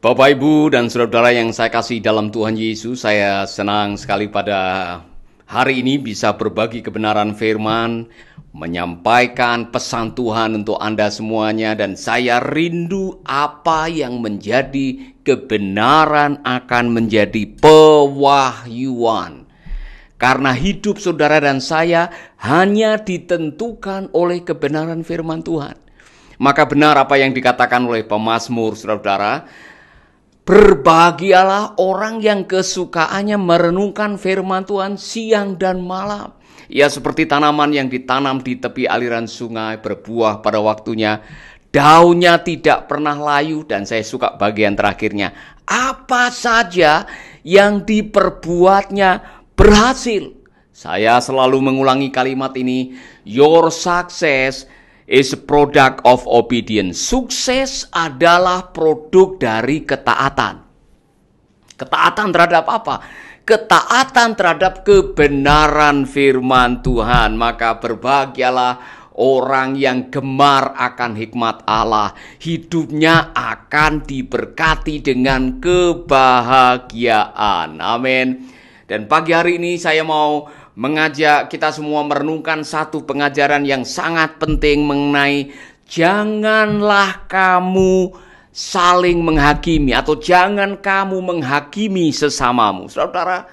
Bapak, Ibu, dan saudara-saudara yang saya kasih dalam Tuhan Yesus, saya senang sekali pada hari ini bisa berbagi kebenaran firman, menyampaikan pesan Tuhan untuk Anda semuanya, dan saya rindu apa yang menjadi kebenaran akan menjadi pewahyuan. Karena hidup saudara dan saya hanya ditentukan oleh kebenaran firman Tuhan. Maka benar apa yang dikatakan oleh pemazmur, saudara-saudara, berbahagialah orang yang kesukaannya merenungkan firman Tuhan siang dan malam. Ia seperti tanaman yang ditanam di tepi aliran sungai, berbuah pada waktunya, daunnya tidak pernah layu. Dan saya suka bagian terakhirnya, apa saja yang diperbuatnya berhasil. Saya selalu mengulangi kalimat ini, your success is a product of obedience. Sukses adalah produk dari ketaatan. Ketaatan terhadap apa? Ketaatan terhadap kebenaran firman Tuhan. Maka berbahagialah orang yang gemar akan hikmat Allah. Hidupnya akan diberkati dengan kebahagiaan. Amin. Dan pagi hari ini saya mau mengajak kita semua merenungkan satu pengajaran yang sangat penting mengenai janganlah kamu saling menghakimi atau jangan kamu menghakimi sesamamu. Saudara,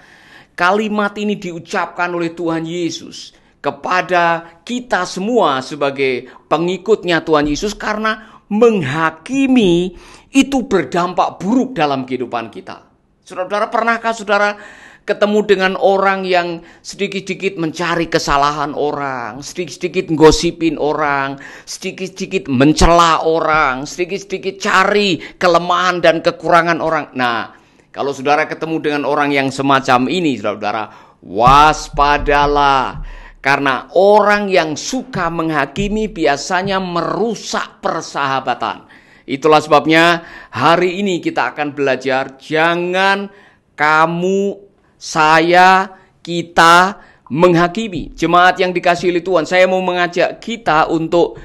kalimat ini diucapkan oleh Tuhan Yesus kepada kita semua sebagai pengikutnya Tuhan Yesus karena menghakimi itu berdampak buruk dalam kehidupan kita. Saudara, pernahkah saudara ketemu dengan orang yang sedikit-sedikit mencari kesalahan orang, sedikit-sedikit gosipin orang, sedikit-sedikit mencela orang, sedikit-sedikit cari kelemahan dan kekurangan orang. Nah, kalau saudara ketemu dengan orang yang semacam ini, saudara, waspadalah. Karena orang yang suka menghakimi biasanya merusak persahabatan. Itulah sebabnya hari ini kita akan belajar jangan kamu, saya, kita menghakimi. Jemaat yang dikasihi oleh Tuhan, saya mau mengajak kita untuk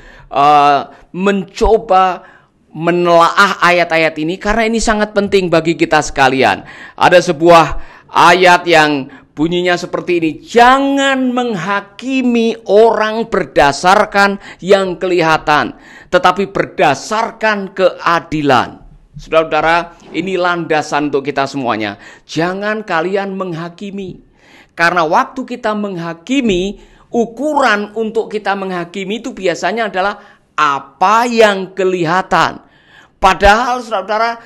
mencoba menelaah ayat-ayat ini karena ini sangat penting bagi kita sekalian. Ada sebuah ayat yang bunyinya seperti ini, jangan menghakimi orang berdasarkan yang kelihatan, tetapi berdasarkan keadilan. Saudara-saudara, ini landasan untuk kita semuanya. Jangan kalian menghakimi. Karena waktu kita menghakimi, ukuran untuk kita menghakimi itu biasanya adalah apa yang kelihatan. Padahal saudara-saudara,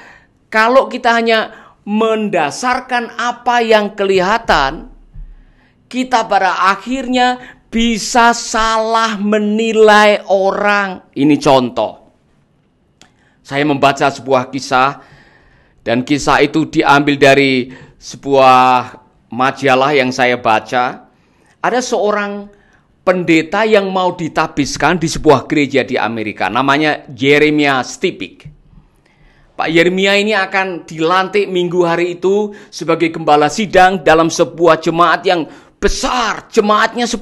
kalau kita hanya mendasarkan apa yang kelihatan, kita pada akhirnya bisa salah menilai orang. Ini contoh. Saya membaca sebuah kisah, dan kisah itu diambil dari sebuah majalah yang saya baca. Ada seorang pendeta yang mau ditabiskan di sebuah gereja di Amerika, namanya Jeremiah Stipik. Pak Yeremia ini akan dilantik minggu hari itu sebagai gembala sidang dalam sebuah jemaat yang besar, jemaatnya 10.000,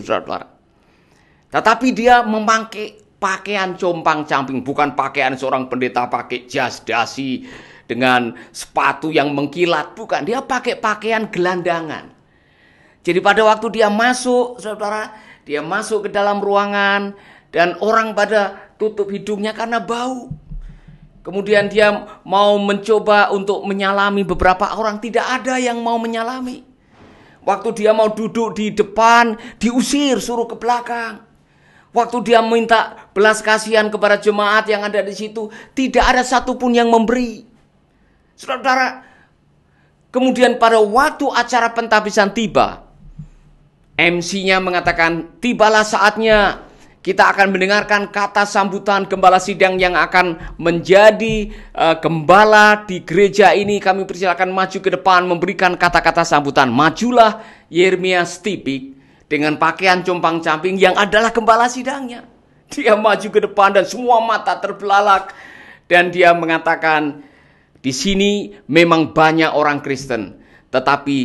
saudara. Tetapi dia memakai pakaian compang-camping, bukan pakaian seorang pendeta pakai jas dasi dengan sepatu yang mengkilat, bukan. Dia pakai pakaian gelandangan. Jadi pada waktu dia masuk, saudara, dia masuk ke dalam ruangan dan orang pada tutup hidungnya karena bau. Kemudian dia mau mencoba untuk menyalami beberapa orang, tidak ada yang mau menyalami. Waktu dia mau duduk di depan, diusir, suruh ke belakang. Waktu dia minta belas kasihan kepada jemaat yang ada di situ, tidak ada satupun yang memberi. Saudara, kemudian pada waktu acara pentabisan tiba, MC-nya mengatakan, tibalah saatnya kita akan mendengarkan kata sambutan gembala sidang yang akan menjadi gembala di gereja ini. Kami persilakan maju ke depan memberikan kata-kata sambutan. Majulah Yeremia Stipik dengan pakaian compang-camping yang adalah gembala sidangnya. Dia maju ke depan dan semua mata terbelalak. Dan dia mengatakan, di sini memang banyak orang Kristen. Tetapi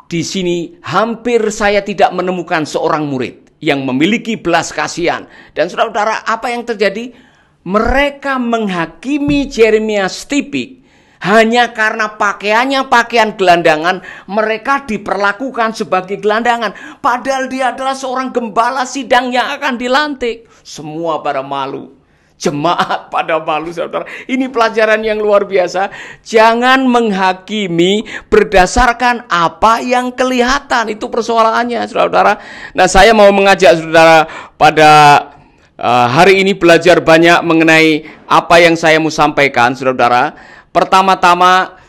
di sini hampir saya tidak menemukan seorang murid yang memiliki belas kasihan. Dan saudara-saudara, apa yang terjadi? Mereka menghakimi Jeremiah Stipik Hanya karena pakaiannya pakaian gelandangan, mereka diperlakukan sebagai gelandangan. Padahal dia adalah seorang gembala sidang yang akan dilantik. Semua pada malu. Jemaat pada malu, saudara. Ini pelajaran yang luar biasa. Jangan menghakimi berdasarkan apa yang kelihatan. Itu persoalannya, saudara. Nah, saya mau mengajak saudara pada hari ini belajar banyak mengenai apa yang saya mau sampaikan, saudara. Pertama-tama,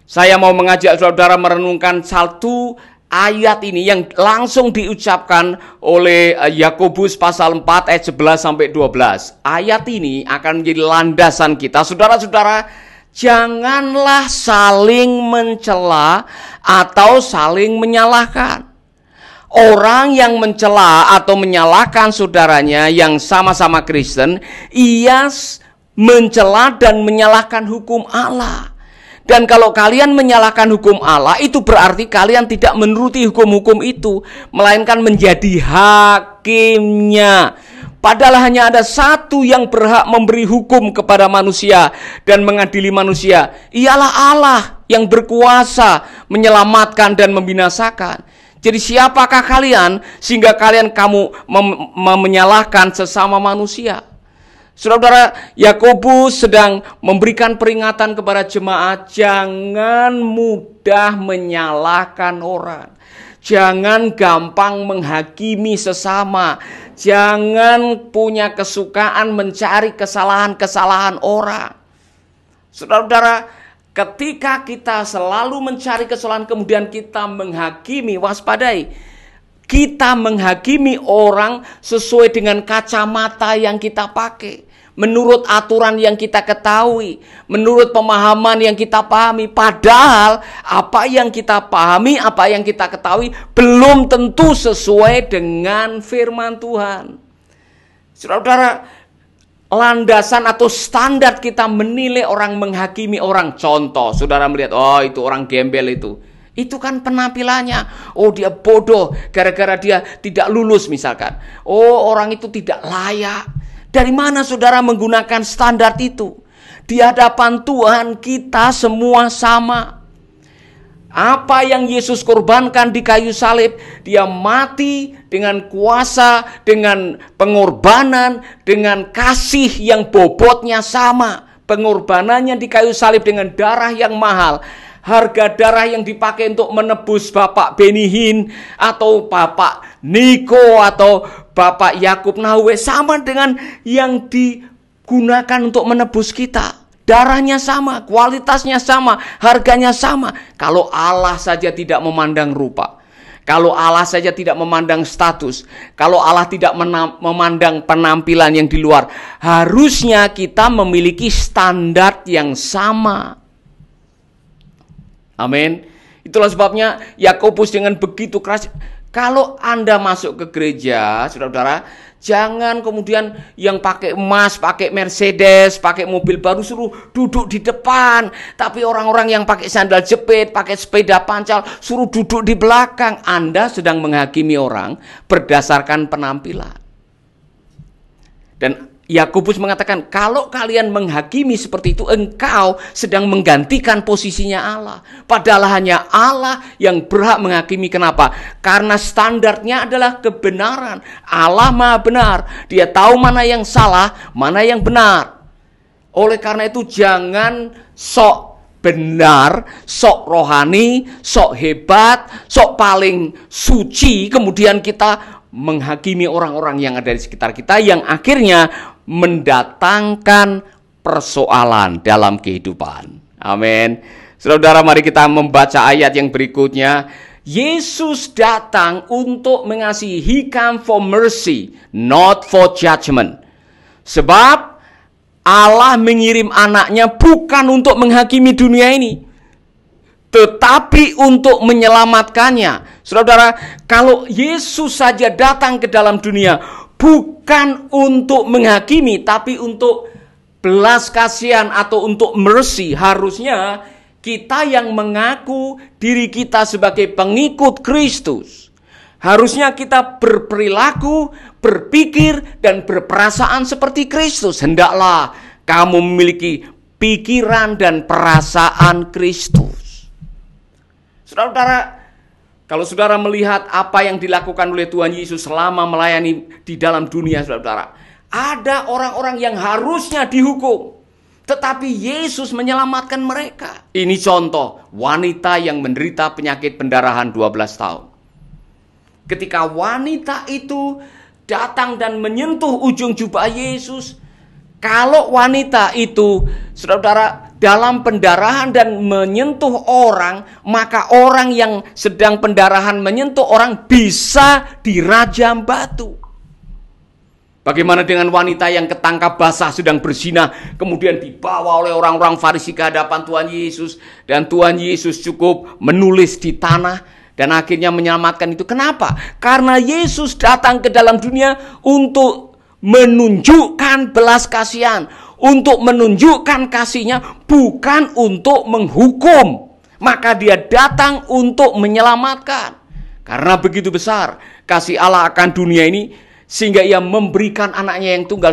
saya mau mengajak saudara merenungkan satu ayat ini yang langsung diucapkan oleh Yakobus pasal 4 ayat 11 sampai 12. Ayat ini akan menjadi landasan kita. Saudara-saudara, janganlah saling mencela atau saling menyalahkan. Orang yang mencela atau menyalahkan saudaranya yang sama-sama Kristen, ia mencela dan menyalahkan hukum Allah. Dan kalau kalian menyalahkan hukum Allah, itu berarti kalian tidak menuruti hukum-hukum itu, melainkan menjadi hakimnya. Padahal hanya ada satu yang berhak memberi hukum kepada manusia dan mengadili manusia. Ialah Allah yang berkuasa menyelamatkan dan membinasakan. Jadi siapakah kalian sehingga kamu menyalahkan sesama manusia? Saudara, Yakobus sedang memberikan peringatan kepada jemaat, jangan mudah menyalahkan orang. Jangan gampang menghakimi sesama. Jangan punya kesukaan mencari kesalahan-kesalahan orang. Saudara-saudara, ketika kita selalu mencari kesalahan kemudian kita menghakimi, waspadai. Kita menghakimi orang sesuai dengan kacamata yang kita pakai. Menurut aturan yang kita ketahui, menurut pemahaman yang kita pahami. Padahal apa yang kita pahami, apa yang kita ketahui belum tentu sesuai dengan firman Tuhan. Saudara-saudara, landasan atau standar kita menilai orang, menghakimi orang. Contoh, saudara melihat, oh itu orang gembel itu. Itu kan penampilannya. Oh dia bodoh gara-gara dia tidak lulus misalkan. Oh orang itu tidak layak. Dari mana saudara menggunakan standar itu? Di hadapan Tuhan kita semua sama. Apa yang Yesus korbankan di kayu salib, dia mati dengan kuasa, dengan pengorbanan, dengan kasih yang bobotnya sama. Pengorbanannya di kayu salib dengan darah yang mahal. Harga darah yang dipakai untuk menebus Bapak Benihin atau Bapak Niko atau Bapak Yakub Nahwe sama dengan yang digunakan untuk menebus kita. Darahnya sama, kualitasnya sama, harganya sama. Kalau Allah saja tidak memandang rupa, kalau Allah saja tidak memandang status, kalau Allah tidak memandang penampilan yang di luar, harusnya kita memiliki standar yang sama. Amin. Itulah sebabnya Yakobus dengan begitu keras. Kalau Anda masuk ke gereja, saudara-saudara, jangan kemudian yang pakai emas, pakai Mercedes, pakai mobil baru suruh duduk di depan. Tapi orang-orang yang pakai sandal jepit, pakai sepeda pancal, suruh duduk di belakang. Anda sedang menghakimi orang berdasarkan penampilan. Dan Yakobus mengatakan, kalau kalian menghakimi seperti itu, engkau sedang menggantikan posisinya Allah. Padahal hanya Allah yang berhak menghakimi. Kenapa? Karena standarnya adalah kebenaran. Allah Maha benar. Dia tahu mana yang salah, mana yang benar. Oleh karena itu jangan sok benar, sok rohani, sok hebat, sok paling suci, kemudian kita menghakimi orang-orang yang ada di sekitar kita, yang akhirnya mendatangkan persoalan dalam kehidupan. Amin. Saudara, mari kita membaca ayat yang berikutnya. Yesus datang untuk mengasihi. He came for mercy, not for judgment. Sebab Allah mengirim anaknya bukan untuk menghakimi dunia ini, tetapi untuk menyelamatkannya. Saudara, kalau Yesus saja datang ke dalam dunia bukan untuk menghakimi, tapi untuk belas kasihan atau untuk mercy, harusnya kita yang mengaku diri kita sebagai pengikut Kristus, harusnya kita berperilaku, berpikir, dan berperasaan seperti Kristus. Hendaklah kamu memiliki pikiran dan perasaan Kristus. Saudara-saudara, kalau saudara melihat apa yang dilakukan oleh Tuhan Yesus selama melayani di dalam dunia, saudara-saudara, ada orang-orang yang harusnya dihukum, tetapi Yesus menyelamatkan mereka. Ini contoh wanita yang menderita penyakit pendarahan 12 tahun. Ketika wanita itu datang dan menyentuh ujung jubah Yesus, kalau wanita itu, saudara-saudara, dalam pendarahan dan menyentuh orang, maka orang yang sedang pendarahan menyentuh orang bisa dirajam batu. Bagaimana dengan wanita yang ketangkap basah sedang berzina, kemudian dibawa oleh orang-orang Farisi ke hadapan Tuhan Yesus, dan Tuhan Yesus cukup menulis di tanah dan akhirnya menyelamatkan itu. Kenapa? Karena Yesus datang ke dalam dunia untuk menunjukkan belas kasihan, untuk menunjukkan kasihnya, bukan untuk menghukum. Maka dia datang untuk menyelamatkan. Karena begitu besar kasih Allah akan dunia ini, sehingga ia memberikan anaknya yang tunggal,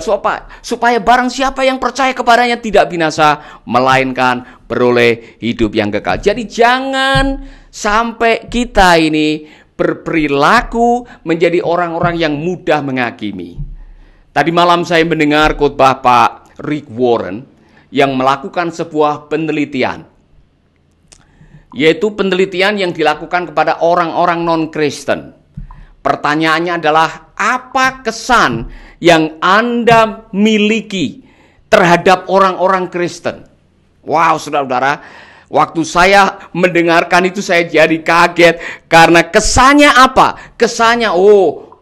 supaya barang siapa yang percaya kepadanya tidak binasa, melainkan beroleh hidup yang kekal. Jadi jangan sampai kita ini berperilaku menjadi orang-orang yang mudah menghakimi. Tadi malam saya mendengar khotbah Pak Rick Warren yang melakukan sebuah penelitian, yaitu penelitian yang dilakukan kepada orang-orang non-Kristen. Pertanyaannya adalah, apa kesan yang Anda miliki terhadap orang-orang Kristen? Wow, saudara-saudara, waktu saya mendengarkan itu saya jadi kaget. Karena kesannya apa? Kesannya,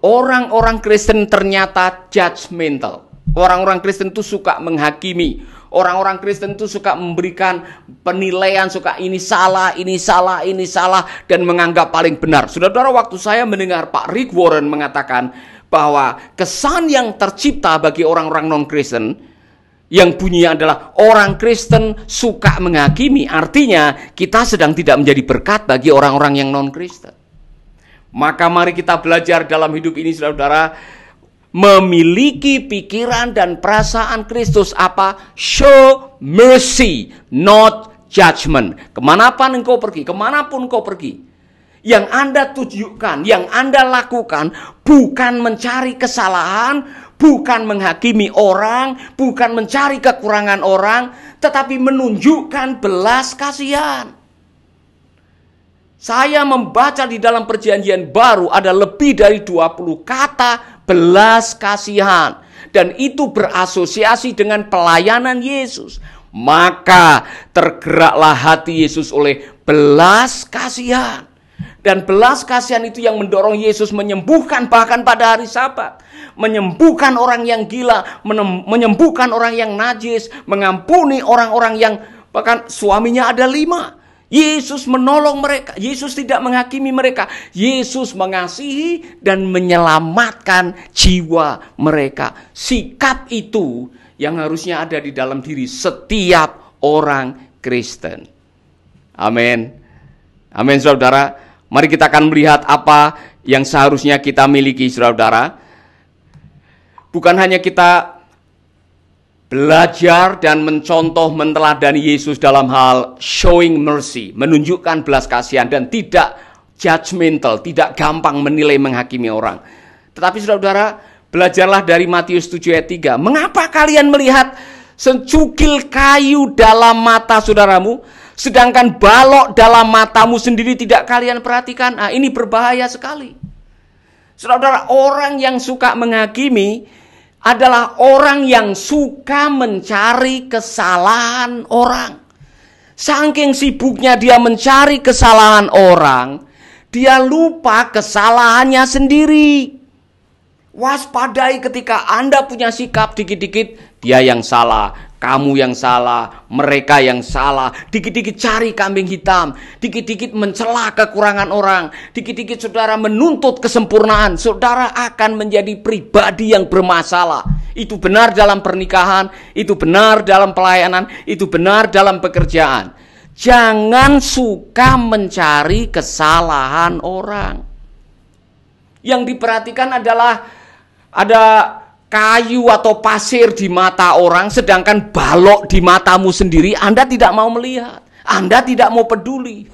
orang-orang Kristen ternyata judgmental. Orang-orang Kristen itu suka menghakimi. Orang-orang Kristen itu suka memberikan penilaian, suka ini salah, ini salah, ini salah, dan menganggap paling benar. Saudara-saudara, waktu saya mendengar Pak Rick Warren mengatakan bahwa kesan yang tercipta bagi orang-orang non-Kristen, yang bunyinya adalah orang Kristen suka menghakimi, artinya kita sedang tidak menjadi berkat bagi orang-orang yang non-Kristen. Maka mari kita belajar dalam hidup ini, saudara-saudara, memiliki pikiran dan perasaan Kristus. Apa? Show mercy, not judgment. Kemanapun engkau pergi, yang Anda tunjukkan, yang Anda lakukan, bukan mencari kesalahan, bukan menghakimi orang, bukan mencari kekurangan orang, tetapi menunjukkan belas kasihan. Saya membaca di dalam Perjanjian Baru ada lebih dari 20 kata belas kasihan, dan itu berasosiasi dengan pelayanan Yesus. Maka tergeraklah hati Yesus oleh belas kasihan, dan belas kasihan itu yang mendorong Yesus menyembuhkan bahkan pada hari Sabat, menyembuhkan orang yang gila, menyembuhkan orang yang najis, mengampuni orang-orang yang bahkan suaminya ada 5. Yesus menolong mereka. Yesus tidak menghakimi mereka. Yesus mengasihi dan menyelamatkan jiwa mereka. Sikap itu yang harusnya ada di dalam diri setiap orang Kristen. Amin. Amin, saudara. Mari kita akan melihat apa yang seharusnya kita miliki, saudara. Bukan hanya kita belajar dan mencontoh, meneladani Yesus dalam hal showing mercy, menunjukkan belas kasihan dan tidak judgmental, tidak gampang menilai, menghakimi orang. Tetapi saudara-saudara, belajarlah dari Matius 7 ayat 3. Mengapa kalian melihat secukil kayu dalam mata saudaramu, sedangkan balok dalam matamu sendiri tidak kalian perhatikan? Nah, ini berbahaya sekali. Saudara-saudara, orang yang suka menghakimi adalah orang yang suka mencari kesalahan orang. Saking sibuknya dia mencari kesalahan orang, dia lupa kesalahannya sendiri. Waspadai ketika Anda punya sikap dikit-dikit, dia yang salah, kamu yang salah, mereka yang salah. Dikit-dikit cari kambing hitam, dikit-dikit mencela kekurangan orang, dikit-dikit saudara menuntut kesempurnaan. Saudara akan menjadi pribadi yang bermasalah. Itu benar dalam pernikahan, itu benar dalam pelayanan, itu benar dalam pekerjaan. Jangan suka mencari kesalahan orang. Yang diperhatikan adalah ada kayu atau pasir di mata orang, sedangkan balok di matamu sendiri Anda tidak mau melihat, Anda tidak mau peduli.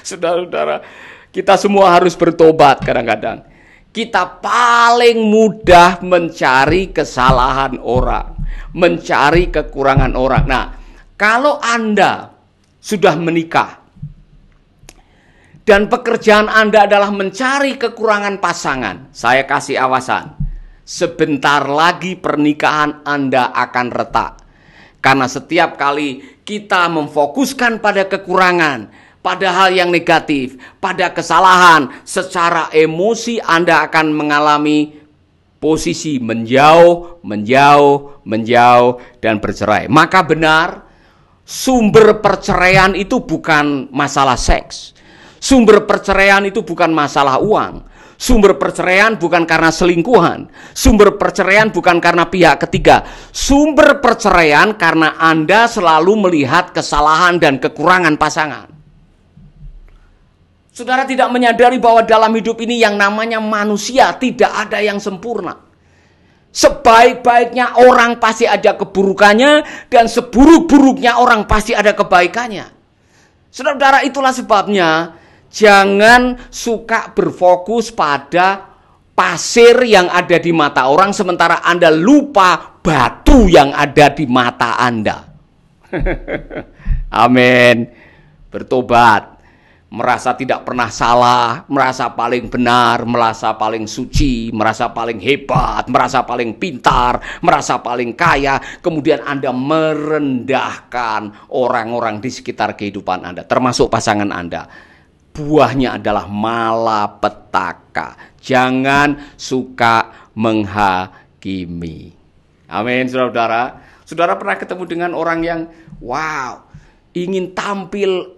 Saudara-saudara, kita semua harus bertobat. Kadang-kadang kita paling mudah mencari kesalahan orang, mencari kekurangan orang. Nah, kalau Anda sudah menikah dan pekerjaan Anda adalah mencari kekurangan pasangan, saya kasih awasan. Sebentar lagi pernikahan Anda akan retak. Karena setiap kali kita memfokuskan pada kekurangan, pada hal yang negatif, pada kesalahan, secara emosi Anda akan mengalami posisi menjauh, dan bercerai. Maka benar, sumber perceraian itu bukan masalah seks. Sumber perceraian itu bukan masalah uang. Sumber perceraian bukan karena selingkuhan. Sumber perceraian bukan karena pihak ketiga. Sumber perceraian karena Anda selalu melihat kesalahan dan kekurangan pasangan. Saudara tidak menyadari bahwa dalam hidup ini yang namanya manusia tidak ada yang sempurna. Sebaik-baiknya orang pasti ada keburukannya, dan seburuk-buruknya orang pasti ada kebaikannya. Saudara, itulah sebabnya jangan suka berfokus pada pasir yang ada di mata orang, sementara Anda lupa batu yang ada di mata Anda. Amin. Bertobat. Merasa tidak pernah salah, merasa paling benar, merasa paling suci, merasa paling hebat, merasa paling pintar, merasa paling kaya. Kemudian Anda merendahkan orang-orang di sekitar kehidupan Anda, termasuk pasangan Anda. Buahnya adalah malapetaka. Jangan suka menghakimi. Amin, saudara. Saudara pernah ketemu dengan orang yang ingin tampil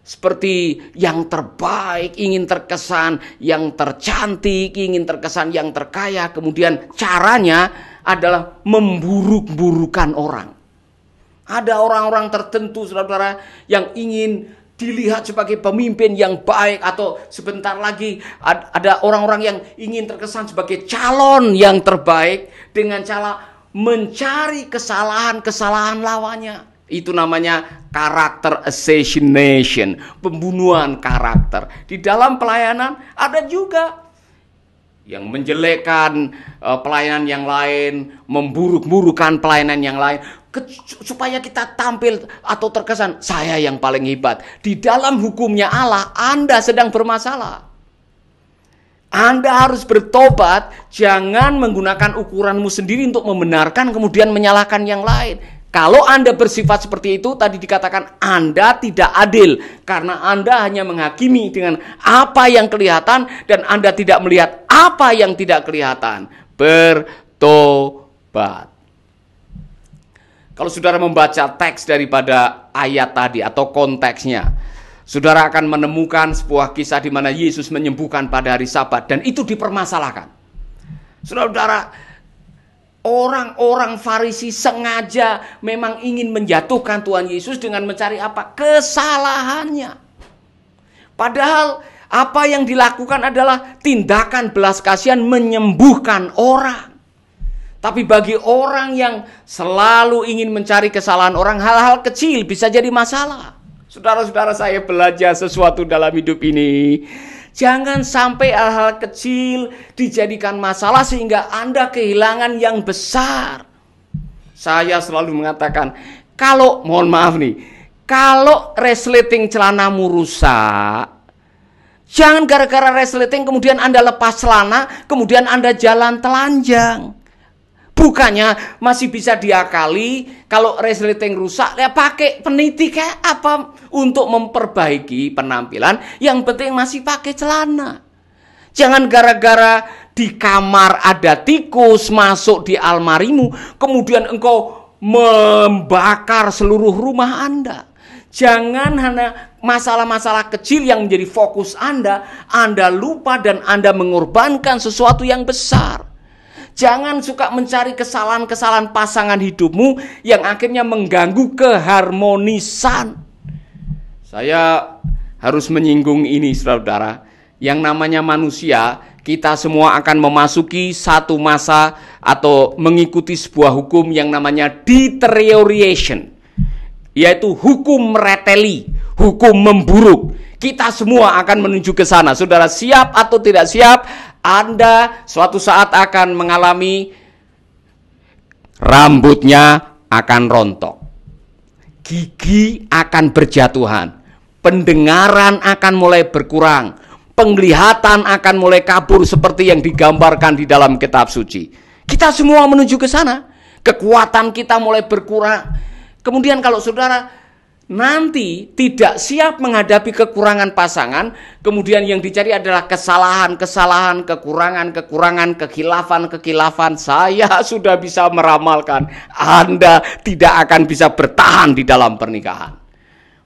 seperti yang terbaik, ingin terkesan yang tercantik, ingin terkesan yang terkaya. Kemudian caranya adalah memburuk-burukan orang. Ada orang-orang tertentu, saudara, yang ingin dilihat sebagai pemimpin yang baik, atau sebentar lagi ada orang-orang yang ingin terkesan sebagai calon yang terbaik dengan cara mencari kesalahan-kesalahan lawannya. Itu namanya karakter assassination, pembunuhan karakter. Di dalam pelayanan ada juga yang menjelekkan pelayanan yang lain, memburuk-burukan pelayanan yang lain, supaya kita tampil atau terkesan saya yang paling hebat. Di dalam hukumnya Allah, Anda sedang bermasalah. Anda harus bertobat, jangan menggunakan ukuranmu sendiri untuk membenarkan kemudian menyalahkan yang lain. Kalau Anda bersifat seperti itu, tadi dikatakan Anda tidak adil, karena Anda hanya menghakimi dengan apa yang kelihatan dan Anda tidak melihat apa yang tidak kelihatan. Bertobat. Kalau saudara membaca teks daripada ayat tadi atau konteksnya, saudara akan menemukan sebuah kisah di mana Yesus menyembuhkan pada hari Sabat, dan itu dipermasalahkan. Saudara-saudara, orang-orang Farisi sengaja memang ingin menjatuhkan Tuhan Yesus dengan mencari apa? Kesalahannya. Padahal apa yang dilakukan adalah tindakan belas kasihan, menyembuhkan orang. Tapi bagi orang yang selalu ingin mencari kesalahan orang, hal-hal kecil bisa jadi masalah. Saudara-saudara, saya belajar sesuatu dalam hidup ini. Jangan sampai hal-hal kecil dijadikan masalah sehingga Anda kehilangan yang besar. Saya selalu mengatakan, kalau resleting celanamu rusak, jangan gara-gara resleting kemudian Anda lepas celana, kemudian Anda jalan telanjang. Bukannya masih bisa diakali, kalau resleting rusak, ya pakai peniti kayak apa untuk memperbaiki penampilan. Yang penting masih pakai celana. Jangan gara-gara di kamar ada tikus masuk di almarimu, kemudian engkau membakar seluruh rumah Anda. Jangan hanya masalah-masalah kecil yang menjadi fokus Anda lupa dan Anda mengorbankan sesuatu yang besar. Jangan suka mencari kesalahan-kesalahan pasangan hidupmu yang akhirnya mengganggu keharmonisan. Saya harus menyinggung ini, saudara. Yang namanya manusia, kita semua akan memasuki satu masa atau mengikuti sebuah hukum yang namanya deterioration, yaitu hukum mereteli, hukum memburuk. Kita semua akan menuju ke sana. Saudara siap atau tidak siap, Anda suatu saat akan mengalami rambutnya akan rontok, gigi akan berjatuhan, pendengaran akan mulai berkurang, penglihatan akan mulai kabur seperti yang digambarkan di dalam kitab suci. Kita semua menuju ke sana. Kekuatan kita mulai berkurang. Kemudian kalau saudara nanti tidak siap menghadapi kekurangan pasangan, kemudian yang dicari adalah kesalahan-kesalahan, kekurangan-kekurangan, kekhilafan-kekhilafan, saya sudah bisa meramalkan Anda tidak akan bisa bertahan di dalam pernikahan.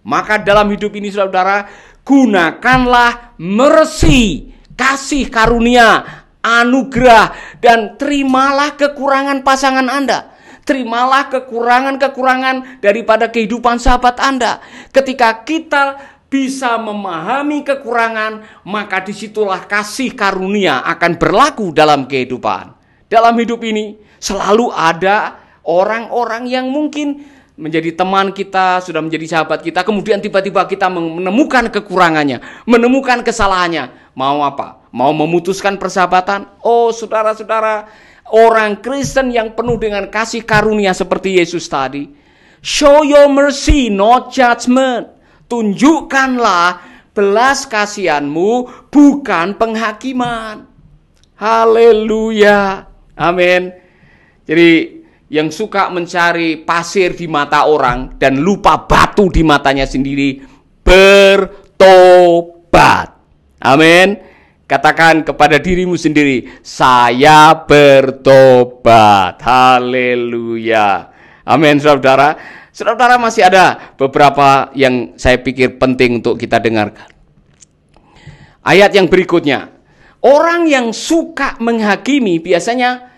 Maka dalam hidup ini saudara, gunakanlah mercy, kasih karunia, anugerah, dan terimalah kekurangan pasangan Anda. Terimalah kekurangan-kekurangan daripada kehidupan sahabat Anda. Ketika kita bisa memahami kekurangan, maka disitulah kasih karunia akan berlaku dalam kehidupan. Dalam hidup ini selalu ada orang-orang yang mungkin menjadi teman kita, sudah menjadi sahabat kita, kemudian tiba-tiba kita menemukan kekurangannya, menemukan kesalahannya. Mau apa? Mau memutuskan persahabatan? Oh, saudara-saudara, orang Kristen yang penuh dengan kasih karunia seperti Yesus tadi, show your mercy, not judgment. Tunjukkanlah belas kasihanmu, bukan penghakiman. Haleluya. Amin. Jadi yang suka mencari pasir di mata orang dan lupa batu di matanya sendiri, bertobat. Amin. Katakan kepada dirimu sendiri, saya bertobat. Haleluya. Amin, saudara. Saudara, masih ada beberapa yang saya pikir penting untuk kita dengarkan. Ayat yang berikutnya. Orang yang suka menghakimi biasanya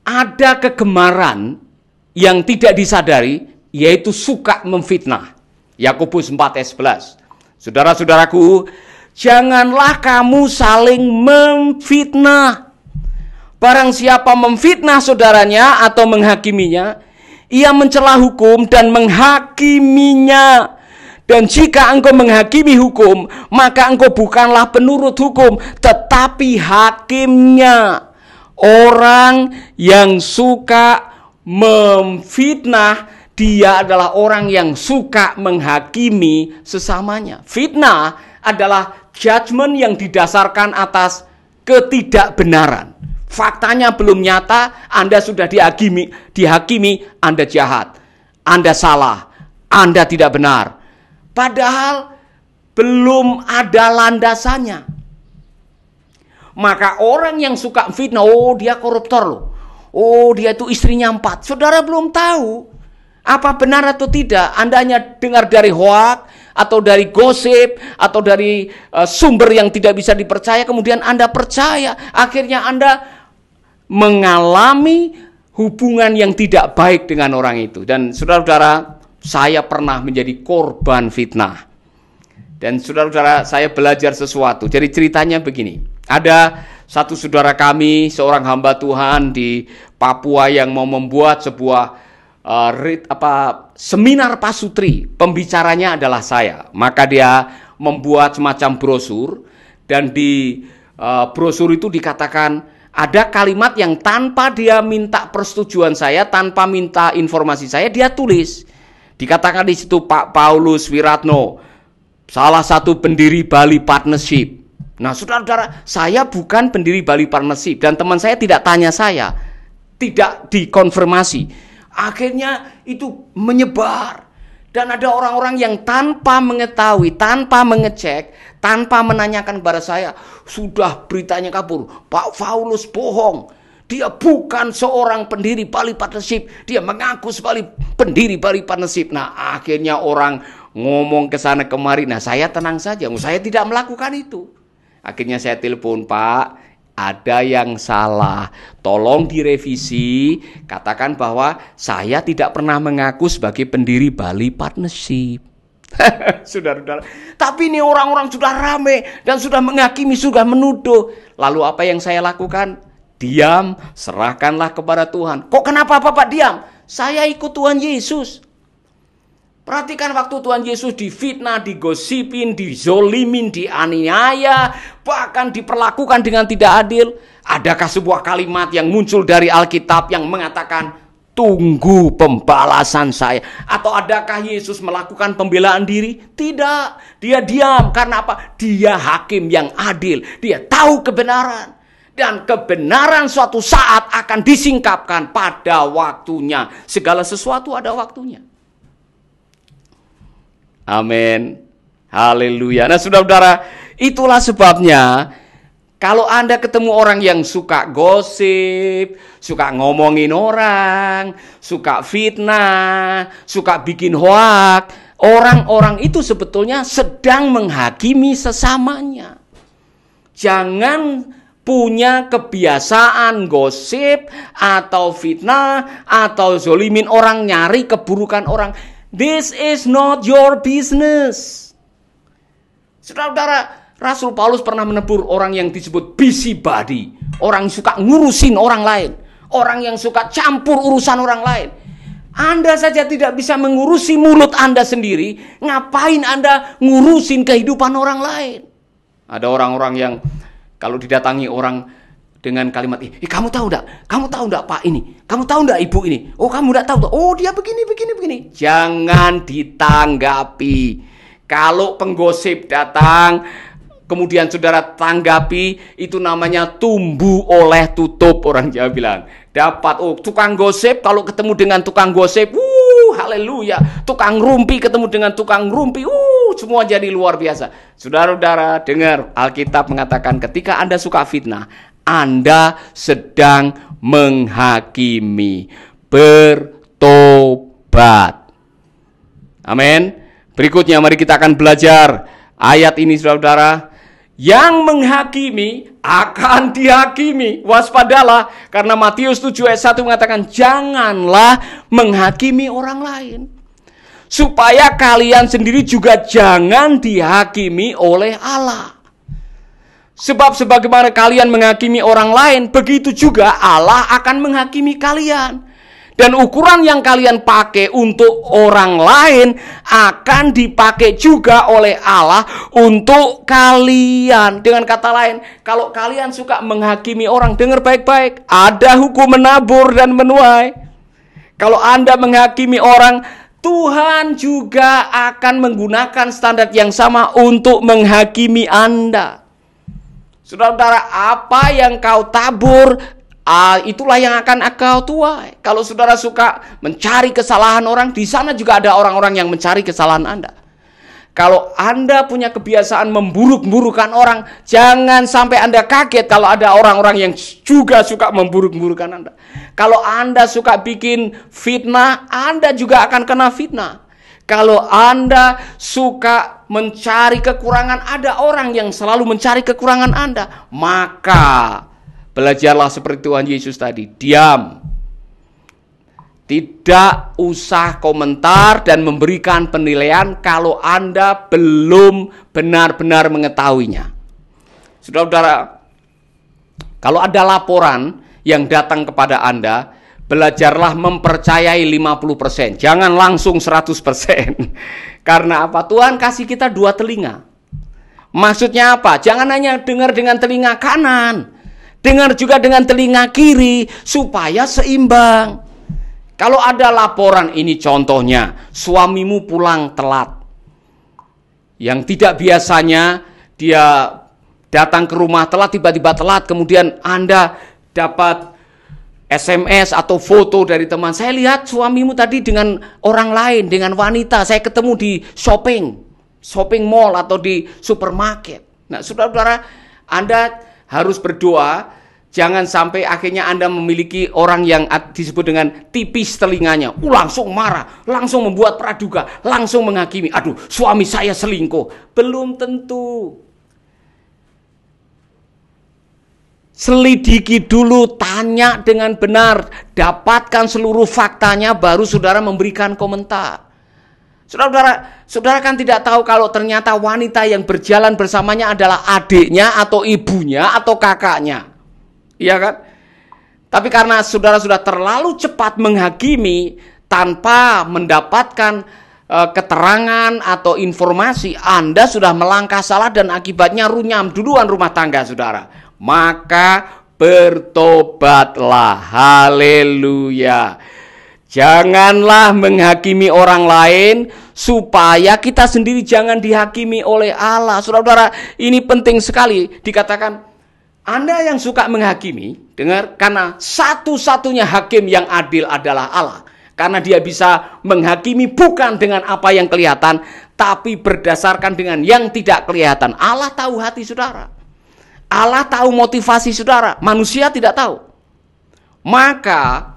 ada kegemaran yang tidak disadari, yaitu suka memfitnah. Yakobus 4 ayat 11. Saudara-saudaraku, janganlah kamu saling memfitnah. Barang siapa memfitnah saudaranya atau menghakiminya, ia mencela hukum dan menghakiminya. Dan jika engkau menghakimi hukum, maka engkau bukanlah penurut hukum, tetapi hakimnya. Orang yang suka memfitnah, dia adalah orang yang suka menghakimi sesamanya. Fitnah adalah judgment yang didasarkan atas ketidakbenaran. Faktanya belum nyata, Anda sudah dihakimi, Anda jahat, Anda salah, Anda tidak benar. Padahal belum ada landasannya. Maka orang yang suka fitnah, oh dia koruptor loh, oh dia itu istrinya 4. Saudara belum tahu apa benar atau tidak. Anda hanya dengar dari hoak, atau dari gosip, atau dari sumber yang tidak bisa dipercaya, kemudian Anda percaya. Akhirnya Anda mengalami hubungan yang tidak baik dengan orang itu. Dan saudara-saudara, saya pernah menjadi korban fitnah. Dan saudara-saudara, saya belajar sesuatu. Jadi ceritanya begini. Ada satu saudara kami, seorang hamba Tuhan di Papua yang mau membuat sebuah seminar pasutri. Pembicaranya adalah saya. Maka dia membuat semacam brosur, dan di brosur itu dikatakan ada kalimat yang tanpa dia minta persetujuan saya, tanpa minta informasi saya, dia tulis. Dikatakan di situ Pak Paulus Wiratno, salah satu pendiri Bali Partnership. Nah, saudara-saudara, saya bukan pendiri Bali Partnership, dan teman saya tidak tanya saya, tidak dikonfirmasi. Akhirnya itu menyebar, dan ada orang-orang yang tanpa mengetahui, tanpa mengecek, tanpa menanyakan kepada saya, sudah beritanya kabur. Pak Paulus bohong, dia bukan seorang pendiri Bali Partnership, dia mengaku sebagai pendiri Bali Partnership. Nah, akhirnya orang ngomong ke sana kemari. Nah, saya tenang saja, saya tidak melakukan itu. Akhirnya saya telepon, Pak, ada yang salah, tolong direvisi, katakan bahwa saya tidak pernah mengaku sebagai pendiri Bali Partnership. Saudara-saudara. Tapi ini orang-orang sudah rame dan sudah menghakimi, sudah menuduh. Lalu apa yang saya lakukan? Diam, serahkanlah kepada Tuhan. Kok kenapa Bapak diam? Saya ikut Tuhan Yesus. Perhatikan waktu Tuhan Yesus difitnah, digosipin, dizolimin, dianiaya, bahkan diperlakukan dengan tidak adil. Adakah sebuah kalimat yang muncul dari Alkitab yang mengatakan, tunggu pembalasan saya? Atau adakah Yesus melakukan pembelaan diri? Tidak. Dia diam. Karena apa? Dia hakim yang adil. Dia tahu kebenaran. Dan kebenaran suatu saat akan disingkapkan pada waktunya. Segala sesuatu ada waktunya. Amin. Haleluya. Nah, saudara-saudara, itulah sebabnya kalau Anda ketemu orang yang suka gosip, suka ngomongin orang, suka fitnah, suka bikin hoak, orang-orang itu sebetulnya sedang menghakimi sesamanya. Jangan punya kebiasaan gosip atau fitnah atau zolimin orang, nyari keburukan orang. This is not your business. Saudara-saudara, Rasul Paulus pernah menegur orang yang disebut busybody, orang yang suka ngurusin orang lain, orang yang suka campur urusan orang lain. Anda saja tidak bisa mengurusi mulut Anda sendiri, ngapain Anda ngurusin kehidupan orang lain? Ada orang-orang yang kalau didatangi orang dengan kalimat ini, kamu tahu enggak? Kamu tahu enggak Pak ini? Kamu tahu enggak Ibu ini? Oh, kamu enggak tahu. Oh, dia begini. Jangan ditanggapi. Kalau penggosip datang, kemudian saudara tanggapi, itu namanya tumbuh oleh tutup, orang Jawa bilang. Dapat, tukang gosip, kalau ketemu dengan tukang gosip, haleluya. Tukang rumpi ketemu dengan tukang rumpi, semua jadi luar biasa. Saudara-saudara, dengar, Alkitab mengatakan ketika Anda suka fitnah, Anda sedang menghakimi. Bertobat. Amin. Berikutnya mari kita akan belajar ayat ini, saudara-saudara. Yang menghakimi akan dihakimi. Waspadalah, karena Matius 7 ayat 1 mengatakan, janganlah menghakimi orang lain, supaya kalian sendiri juga jangan dihakimi oleh Allah. Sebab sebagaimana kalian menghakimi orang lain, begitu juga Allah akan menghakimi kalian. Dan ukuran yang kalian pakai untuk orang lain akan dipakai juga oleh Allah untuk kalian. Dengan kata lain, kalau kalian suka menghakimi orang, dengar baik-baik, ada hukum menabur dan menuai. Kalau Anda menghakimi orang, Tuhan juga akan menggunakan standar yang sama untuk menghakimi Anda. Saudara-saudara, apa yang kau tabur, itulah yang akan kau tuai. Kalau saudara suka mencari kesalahan orang, di sana juga ada orang-orang yang mencari kesalahan Anda. Kalau Anda punya kebiasaan memburuk-burukan orang, jangan sampai Anda kaget kalau ada orang-orang yang juga suka memburuk-burukan Anda. Kalau Anda suka bikin fitnah, Anda juga akan kena fitnah. Kalau Anda suka mencari kekurangan, ada orang yang selalu mencari kekurangan Anda. Maka belajarlah seperti Tuhan Yesus tadi, diam. Tidak usah komentar dan memberikan penilaian kalau Anda belum benar-benar mengetahuinya. Saudara-saudara, kalau ada laporan yang datang kepada Anda, belajarlah mempercayai 50%. Jangan langsung 100%. Karena apa? Tuhan kasih kita 2 telinga. Maksudnya apa? Jangan hanya dengar dengan telinga kanan. Dengar juga dengan telinga kiri supaya seimbang. Kalau ada laporan, ini contohnya, suamimu pulang telat. Yang tidak biasanya dia datang ke rumah telat, tiba-tiba telat, kemudian Anda dapat SMS atau foto dari teman. Saya lihat suamimu tadi dengan orang lain, dengan wanita. Saya ketemu di shopping mall atau di supermarket. Nah, saudara-saudara, Anda harus berdoa. Jangan sampai akhirnya Anda memiliki orang yang disebut dengan tipis telinganya. Langsung marah, langsung membuat praduga, langsung menghakimi. Aduh, suami saya selingkuh. Belum tentu. Selidiki dulu, tanya dengan benar, dapatkan seluruh faktanya, baru saudara memberikan komentar. Saudara kan tidak tahu kalau ternyata wanita yang berjalan bersamanya adalah adiknya atau ibunya atau kakaknya. Iya kan? Tapi karena saudara sudah terlalu cepat menghakimi tanpa mendapatkan keterangan atau informasi, Anda sudah melangkah salah dan akibatnya runyam duluan rumah tangga saudara. Maka bertobatlah. Haleluya. Janganlah menghakimi orang lain supaya kita sendiri jangan dihakimi oleh Allah. Saudara-saudara, ini penting sekali dikatakan. Anda yang suka menghakimi, dengar, karena satu-satunya hakim yang adil adalah Allah. Karena dia bisa menghakimi bukan dengan apa yang kelihatan, tapi berdasarkan dengan yang tidak kelihatan. Allah tahu hati saudara. Allah tahu motivasi saudara. Manusia tidak tahu. Maka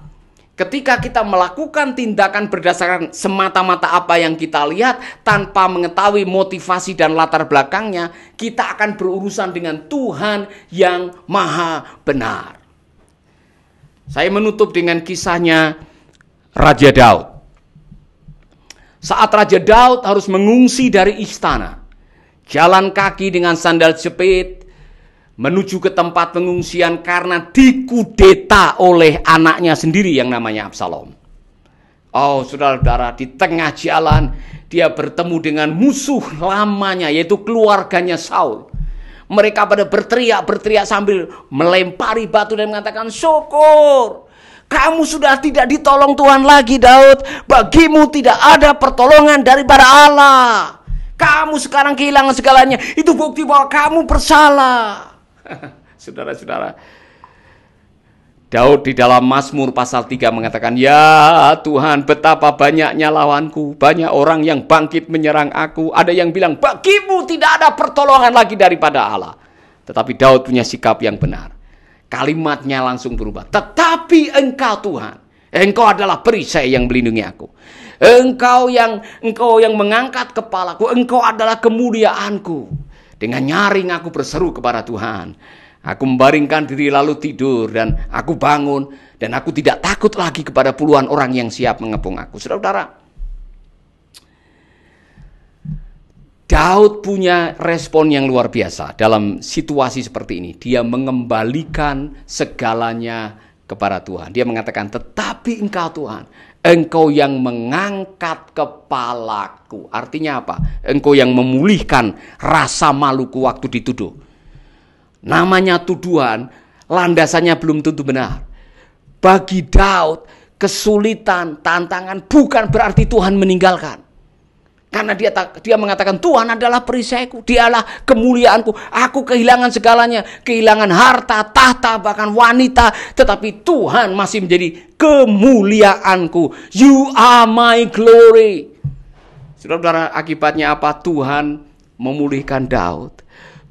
ketika kita melakukan tindakan berdasarkan semata-mata apa yang kita lihat tanpa mengetahui motivasi dan latar belakangnya, kita akan berurusan dengan Tuhan yang maha benar. Saya menutup dengan kisahnya Raja Daud. Saat Raja Daud harus mengungsi dari istana, jalan kaki dengan sandal jepit, menuju ke tempat pengungsian karena dikudeta oleh anaknya sendiri yang namanya Absalom. Oh saudara-saudara, di tengah jalan dia bertemu dengan musuh lamanya, yaitu keluarganya Saul. Mereka pada berteriak sambil melempari batu dan mengatakan, syukur, kamu sudah tidak ditolong Tuhan lagi Daud. Bagimu tidak ada pertolongan daripada Allah. Kamu sekarang kehilangan segalanya. Itu bukti bahwa kamu bersalah. Saudara-saudara, Daud di dalam Mazmur pasal 3 mengatakan, ya Tuhan, betapa banyaknya lawanku, banyak orang yang bangkit menyerang aku. Ada yang bilang, bagimu tidak ada pertolongan lagi daripada Allah. Tetapi Daud punya sikap yang benar. Kalimatnya langsung berubah. Tetapi engkau Tuhan, engkau adalah perisai yang melindungi aku. Engkau yang mengangkat kepalaku, engkau adalah kemuliaanku. Dengan nyaring aku berseru kepada Tuhan. Aku membaringkan diri lalu tidur dan aku bangun. Dan aku tidak takut lagi kepada puluhan orang yang siap mengepung aku. Saudara-saudara, Daud punya respon yang luar biasa dalam situasi seperti ini. Dia mengembalikan segalanya kepada Tuhan. Dia mengatakan, tetapi engkau Tuhan, engkau yang mengangkat kepalaku. Artinya apa? Engkau yang memulihkan rasa maluku waktu dituduh. Namanya tuduhan, landasannya belum tentu benar. Bagi Daud, kesulitan, tantangan bukan berarti Tuhan meninggalkan. Karena dia mengatakan, Tuhan adalah perisaiku, dialah kemuliaanku. Aku kehilangan segalanya, kehilangan harta, tahta, bahkan wanita. Tetapi Tuhan masih menjadi kemuliaanku. You are my glory. Saudara-saudara, akibatnya apa? Tuhan memulihkan Daud.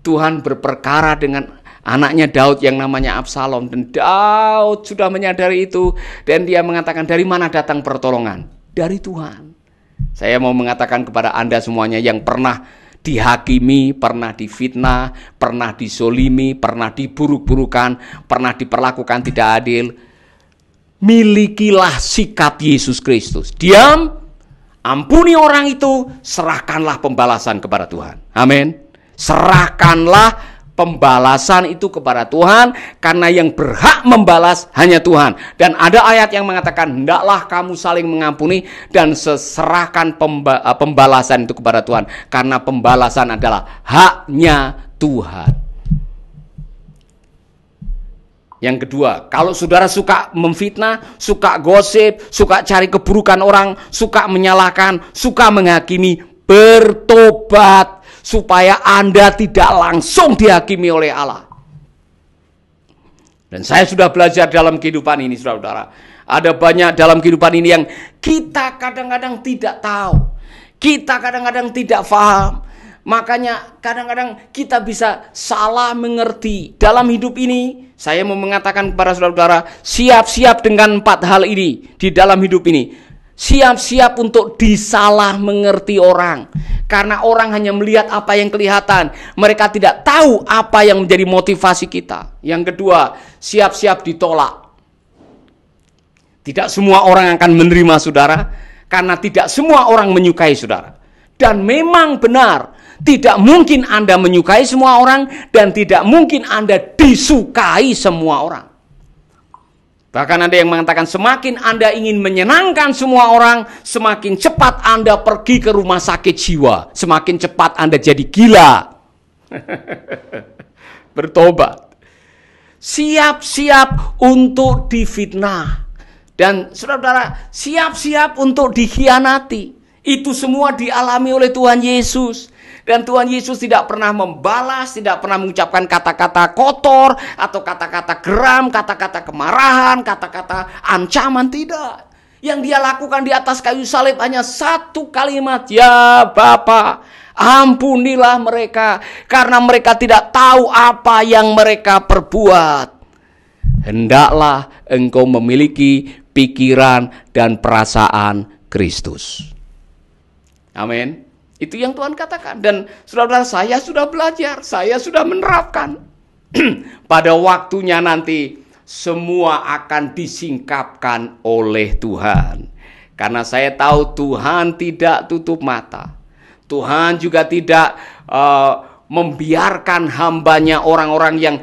Tuhan berperkara dengan anaknya Daud yang namanya Absalom. Dan Daud sudah menyadari itu. Dan dia mengatakan, dari mana datang pertolongan? Dari Tuhan. Saya mau mengatakan kepada Anda semuanya yang pernah dihakimi, pernah difitnah, pernah disolimi, pernah diburuk-burukan, pernah diperlakukan tidak adil. Milikilah sikap Yesus Kristus. Diam, ampuni orang itu, serahkanlah pembalasan kepada Tuhan. Amin. Serahkanlah pembalasan itu kepada Tuhan, karena yang berhak membalas hanya Tuhan. Dan ada ayat yang mengatakan, hendaklah kamu saling mengampuni dan serahkan pembalasan itu kepada Tuhan, karena pembalasan adalah haknya Tuhan. Yang kedua, kalau saudara suka memfitnah, suka gosip, suka cari keburukan orang, suka menyalahkan, suka menghakimi, bertobat supaya Anda tidak langsung dihakimi oleh Allah. Dan saya sudah belajar dalam kehidupan ini, saudara-saudara. Ada banyak dalam kehidupan ini yang kita kadang-kadang tidak tahu. Kita kadang-kadang tidak paham. Makanya kadang-kadang kita bisa salah mengerti. Dalam hidup ini, saya mau mengatakan kepada saudara-saudara, siap-siap dengan 4 hal ini di dalam hidup ini. Siap-siap untuk disalah mengerti orang. Karena orang hanya melihat apa yang kelihatan. Mereka tidak tahu apa yang menjadi motivasi kita. Yang kedua, siap-siap ditolak. Tidak semua orang akan menerima saudara. Karena tidak semua orang menyukai saudara. Dan memang benar, tidak mungkin Anda menyukai semua orang dan tidak mungkin Anda disukai semua orang. Bahkan ada yang mengatakan semakin Anda ingin menyenangkan semua orang, semakin cepat Anda pergi ke rumah sakit jiwa, semakin cepat Anda jadi gila. Bertobat. Siap-siap untuk difitnah. Dan saudara-saudara, siap-siap untuk dikhianati. Itu semua dialami oleh Tuhan Yesus. Dan Tuhan Yesus tidak pernah membalas, tidak pernah mengucapkan kata-kata kotor, atau kata-kata geram, kata-kata kemarahan, kata-kata ancaman, tidak. Yang dia lakukan di atas kayu salib hanya satu kalimat, ya Bapa, ampunilah mereka, karena mereka tidak tahu apa yang mereka perbuat. Hendaklah engkau memiliki pikiran dan perasaan Kristus. Amin. Itu yang Tuhan katakan. Dan saudara-saudara, saya sudah belajar, saya sudah menerapkan. Pada waktunya nanti semua akan disingkapkan oleh Tuhan. Karena saya tahu Tuhan tidak tutup mata. Tuhan juga tidak membiarkan hambanya, orang-orang yang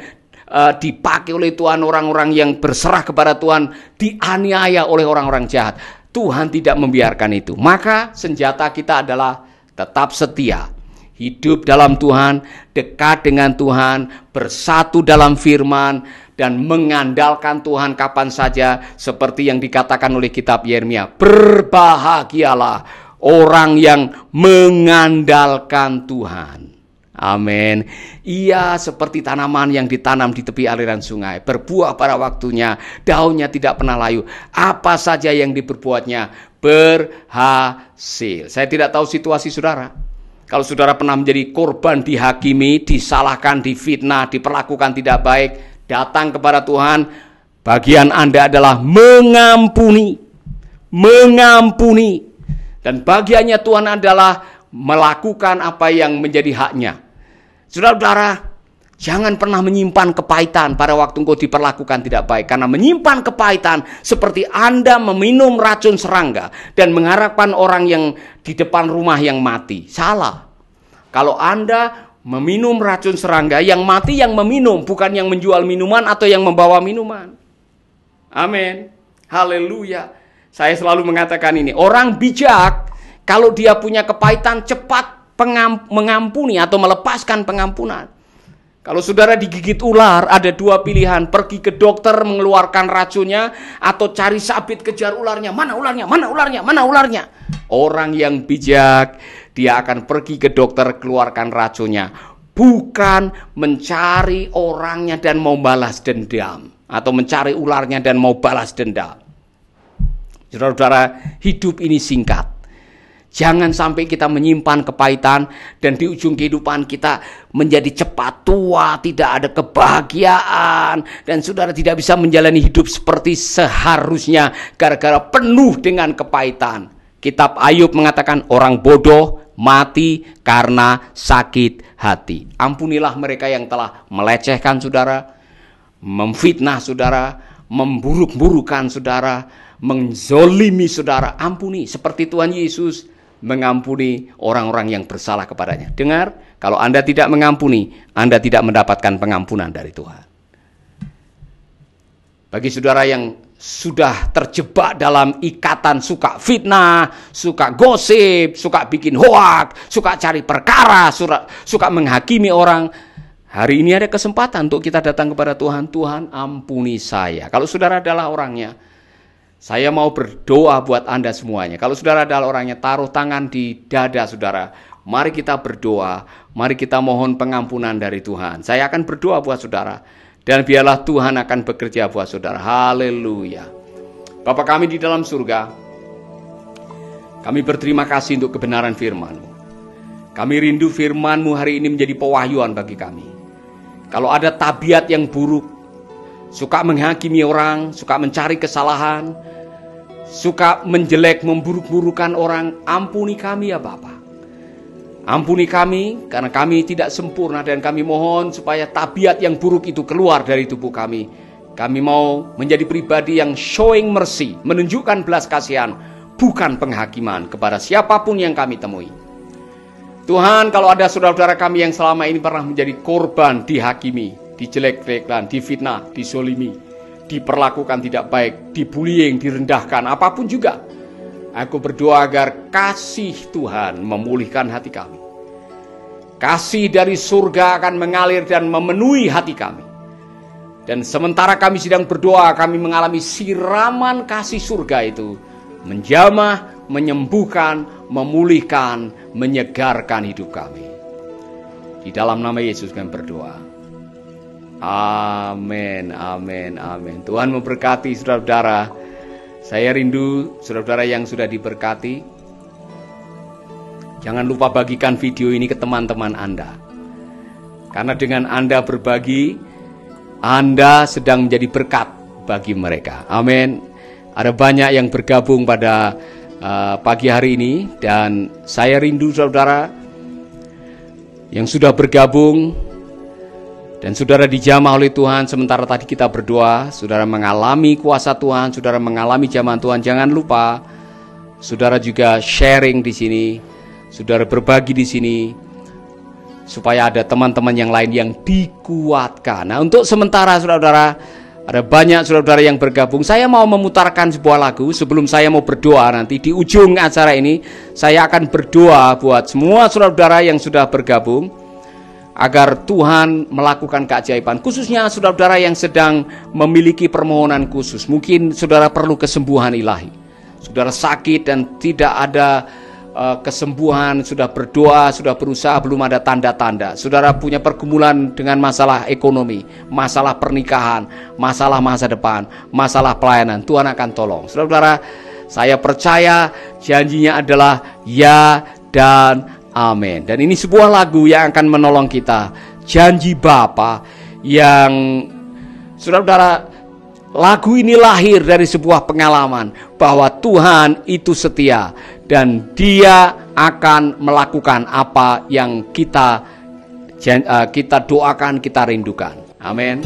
dipakai oleh Tuhan, orang-orang yang berserah kepada Tuhan, dianiaya oleh orang-orang jahat. Tuhan tidak membiarkan itu. Maka senjata kita adalah tetap setia, hidup dalam Tuhan, dekat dengan Tuhan, bersatu dalam firman, dan mengandalkan Tuhan kapan saja, seperti yang dikatakan oleh kitab Yeremia. Berbahagialah orang yang mengandalkan Tuhan. Amin. Ia seperti tanaman yang ditanam di tepi aliran sungai, berbuah pada waktunya, daunnya tidak pernah layu. Apa saja yang diperbuatnya berhasil. Saya tidak tahu situasi saudara. Kalau saudara pernah menjadi korban dihakimi, disalahkan, difitnah, diperlakukan tidak baik, datang kepada Tuhan, bagian Anda adalah mengampuni. Mengampuni. Dan bagiannya Tuhan adalah melakukan apa yang menjadi haknya. Saudara-saudara, jangan pernah menyimpan kepahitan pada waktu engkau diperlakukan tidak baik. Karena menyimpan kepahitan seperti Anda meminum racun serangga dan mengharapkan orang yang di depan rumah yang mati. Salah. Kalau Anda meminum racun serangga, yang mati yang meminum, bukan yang menjual minuman atau yang membawa minuman. Amin. Haleluya. Saya selalu mengatakan ini, orang bijak kalau dia punya kepahitan cepat mengampuni atau melepaskan pengampunan. Kalau saudara digigit ular, ada dua pilihan, pergi ke dokter mengeluarkan racunnya, atau cari sabit kejar ularnya. Mana ularnya? Mana ularnya? Mana ularnya? Orang yang bijak, dia akan pergi ke dokter, keluarkan racunnya, bukan mencari orangnya dan mau balas dendam, atau mencari ularnya dan mau balas dendam. Saudara-saudara, hidup ini singkat. Jangan sampai kita menyimpan kepahitan dan di ujung kehidupan kita menjadi cepat tua, tidak ada kebahagiaan, dan saudara tidak bisa menjalani hidup seperti seharusnya gara-gara penuh dengan kepahitan. Kitab Ayub mengatakan orang bodoh mati karena sakit hati. Ampunilah mereka yang telah melecehkan saudara, memfitnah saudara, memburuk-burukan saudara, menzolimi saudara. Ampuni seperti Tuhan Yesus mengampuni orang-orang yang bersalah kepadanya. Dengar, kalau Anda tidak mengampuni, Anda tidak mendapatkan pengampunan dari Tuhan. Bagi saudara yang sudah terjebak dalam ikatan suka fitnah, suka gosip, suka bikin hoak, suka cari perkara, suka menghakimi orang, hari ini ada kesempatan untuk kita datang kepada Tuhan. Tuhan, ampuni saya. Kalau saudara adalah orangnya, saya mau berdoa buat Anda semuanya. Kalau saudara adalah orangnya, taruh tangan di dada saudara. Mari kita berdoa, mari kita mohon pengampunan dari Tuhan. Saya akan berdoa buat saudara, dan biarlah Tuhan akan bekerja buat saudara. Haleluya. Bapa kami di dalam surga, kami berterima kasih untuk kebenaran firman-Mu. Kami rindu firman-Mu hari ini menjadi pewahyuan bagi kami. Kalau ada tabiat yang buruk, suka menghakimi orang, suka mencari kesalahan, suka menjelek, memburuk-burukan orang, ampuni kami ya Bapa. Ampuni kami karena kami tidak sempurna, dan kami mohon supaya tabiat yang buruk itu keluar dari tubuh kami. Kami mau menjadi pribadi yang showing mercy, menunjukkan belas kasihan, bukan penghakiman kepada siapapun yang kami temui. Tuhan, kalau ada saudara-saudara kami yang selama ini pernah menjadi korban dihakimi, dijelek-jelekan, difitnah, disolimi, diperlakukan tidak baik, dibullying, direndahkan, apapun juga, aku berdoa agar kasih Tuhan memulihkan hati kami. Kasih dari surga akan mengalir dan memenuhi hati kami. Dan sementara kami sedang berdoa, kami mengalami siraman kasih surga itu menjamah, menyembuhkan, memulihkan, menyegarkan hidup kami. Di dalam nama Yesus kami berdoa. Amin, amin, amin. Tuhan memberkati saudara-saudara. Saya rindu saudara-saudara yang sudah diberkati. Jangan lupa bagikan video ini ke teman-teman Anda. Karena dengan Anda berbagi, Anda sedang menjadi berkat bagi mereka. Amin. Ada banyak yang bergabung pada pagi hari ini. Dan saya rindu saudara yang sudah bergabung dan saudara dijamah oleh Tuhan. Sementara tadi kita berdoa, saudara mengalami kuasa Tuhan, saudara mengalami jamahan Tuhan. Jangan lupa saudara juga sharing di sini, saudara berbagi di sini, supaya ada teman-teman yang lain yang dikuatkan. Nah, untuk sementara saudara-saudara, ada banyak saudara-saudara yang bergabung. Saya mau memutarkan sebuah lagu sebelum saya mau berdoa. Nanti di ujung acara ini saya akan berdoa buat semua saudara-saudara yang sudah bergabung, agar Tuhan melakukan keajaiban. Khususnya saudara-saudara yang sedang memiliki permohonan khusus. Mungkin saudara perlu kesembuhan ilahi. Saudara sakit dan tidak ada kesembuhan, sudah berdoa, sudah berusaha, belum ada tanda-tanda. Saudara punya pergumulan dengan masalah ekonomi, masalah pernikahan, masalah masa depan, masalah pelayanan. Tuhan akan tolong. Saudara-saudara, saya percaya janjinya adalah ya dan amin. Dan ini sebuah lagu yang akan menolong kita. Janji Bapa yang saudara-saudara, lagu ini lahir dari sebuah pengalaman bahwa Tuhan itu setia dan Dia akan melakukan apa yang kita doakan, kita rindukan. Amin.